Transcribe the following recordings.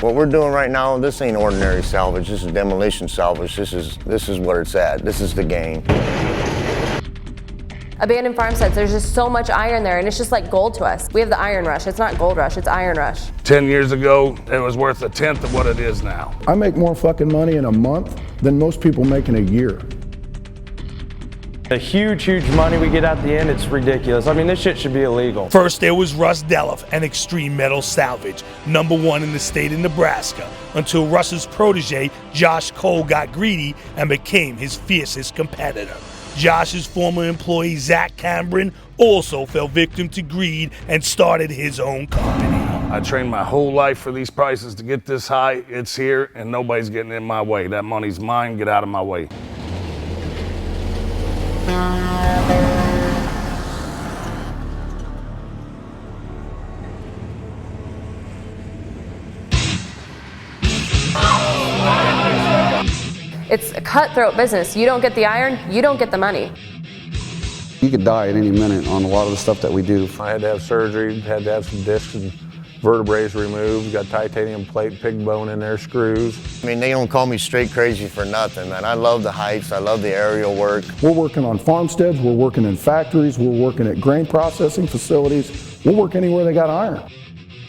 What we're doing right now, this ain't ordinary salvage. This is demolition salvage. This is where it's at. This is the game. Abandoned farmsteads, there's just so much iron there, and it's just like gold to us. We have the iron rush. It's not gold rush, it's iron rush. 10 years ago, it was worth a tenth of what it is now. I make more fucking money in a month than most people make in a year. The huge money we get at the end, it's ridiculous. I mean, this shit should be illegal. First, there was Russ and Extreme Metal Salvage, #1 in the state of Nebraska, until Russ's protege, Josh Cole, got greedy and became his fiercest competitor. Josh's former employee, Zach Cameron, also fell victim to greed and started his own company. I trained my whole life for these prices to get this high. It's here, and nobody's getting in my way. That money's mine. Get out of my way. It's a cutthroat business. You don't get the iron, you don't get the money. You could die at any minute on a lot of the stuff that we do. I had to have surgery, had to have some discs and vertebrae removed, got titanium plate, pig bone in there, screws. I mean, they don't call me straight crazy for nothing, man. I love the heights, I love the aerial work. We're working on farmsteads, we're working in factories, we're working at grain processing facilities. We'll work anywhere they got iron.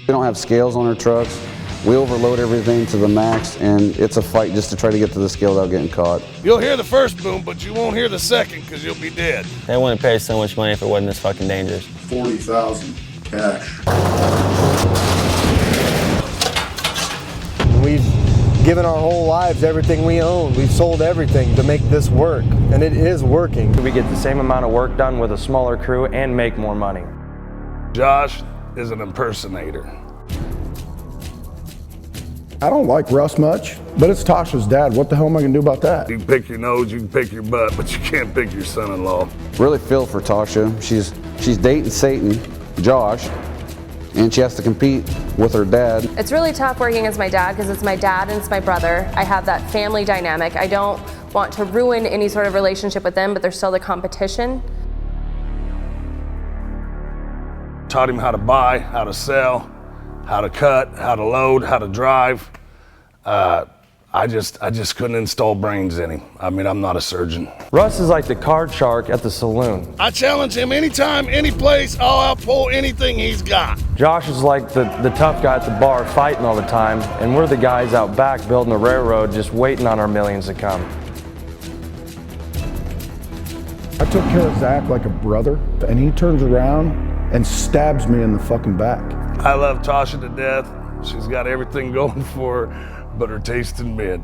We don't have scales on our trucks. We overload everything to the max, and it's a fight just to try to get to the scale without getting caught. You'll hear the first boom, but you won't hear the second because you'll be dead. They wouldn't pay so much money if it wasn't this fucking dangerous. 40,000 cash. We've given our whole lives everything we own. We've sold everything to make this work, and it is working. We get the same amount of work done with a smaller crew and make more money. Josh is an impersonator. I don't like Russ much, but it's Tasha's dad. What the hell am I gonna do about that? You can pick your nose, you can pick your butt, but you can't pick your son-in-law. Really feel for Tasha. She's dating Satan, Josh, and she has to compete with her dad. It's really tough working as my dad because it's my dad and it's my brother. I have that family dynamic. I don't want to ruin any sort of relationship with them, but there's still the competition. Taught him how to buy, how to sell, how to cut, how to load, how to drive. I just couldn't install brains in him. I mean, I'm not a surgeon. Russ is like the card shark at the saloon. I challenge him anytime, any place. I'll outpull anything he's got. Josh is like the tough guy at the bar fighting all the time, and we're the guys out back building a railroad just waiting on our millions to come. I took care of Zach like a brother, and he turns around and stabs me in the fucking back. I love Tasha to death. She's got everything going for her, but her taste in mid.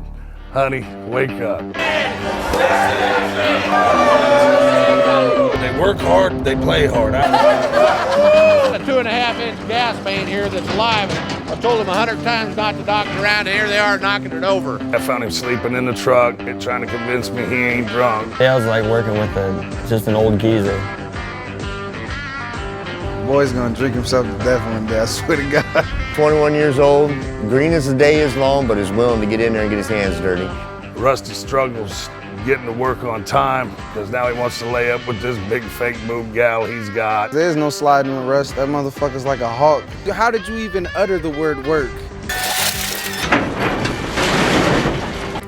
Honey, wake up. They work hard, they play hard. A 2.5-inch gas main here that's live. I told them 100 times not to knock it around, and here they are knocking it over. I found him sleeping in the truck and trying to convince me he ain't drunk. Yeah, I was like working with just an old geezer. Boy's gonna drink himself to death one day, I swear to God. 21 years old, green as the day is long, but is willing to get in there and get his hands dirty. Rusty struggles getting to work on time because now he wants to lay up with this big fake boob gal he's got. There's no sliding with Russ. That motherfucker's like a hawk. How did you even utter the word work?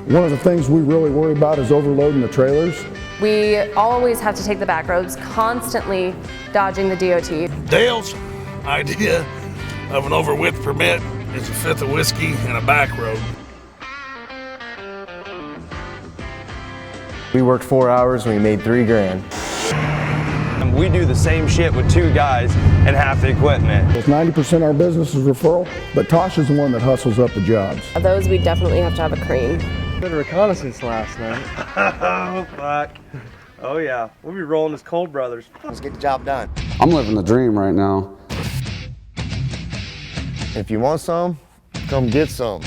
One of the things we really worry about is overloading the trailers. We always have to take the back roads, constantly dodging the DOT. Dale's idea of an over-width permit is a fifth of whiskey and a back road. We worked 4 hours and we made $3 grand. We do the same shit with 2 guys and half the equipment. 90% of our business is referral, but Tasha's the one that hustles up the jobs. Those we definitely have to have a crane. Good reconnaissance last night. Oh, fuck. Oh, yeah. We'll be rolling as Cold Brothers. Let's get the job done. I'm living the dream right now. If you want some, come get some.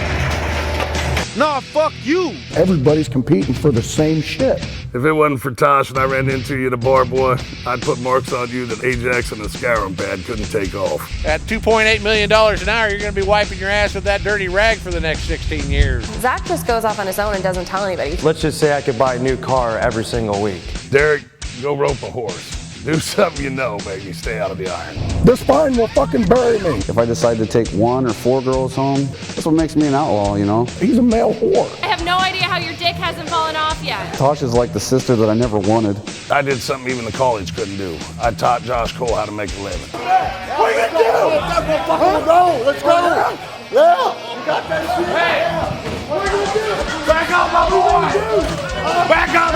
Nah, fuck you! Everybody's competing for the same shit. If it wasn't for Tosh and I ran into you at a bar, boy, I'd put marks on you that Ajax and a scouring pad couldn't take off. At $2.8 million an hour, you're gonna be wiping your ass with that dirty rag for the next 16 years. Zach just goes off on his own and doesn't tell anybody. Let's just say I could buy a new car every single week. Derek, go rope a horse. Do something you know, baby. Stay out of the iron. This spine will fucking bury me. If I decide to take 1 or 4 girls home, that's what makes me an outlaw, you know? He's a male whore. I have no idea how your dick hasn't fallen off yet. Tasha's like the sister that I never wanted. I did something even the college couldn't do. I taught Josh Cole how to make a living. What are you gonna do? Let's go. Let's go. Yeah. You got that shit. Hey. What are you gonna do? Back up, my boy. Back up.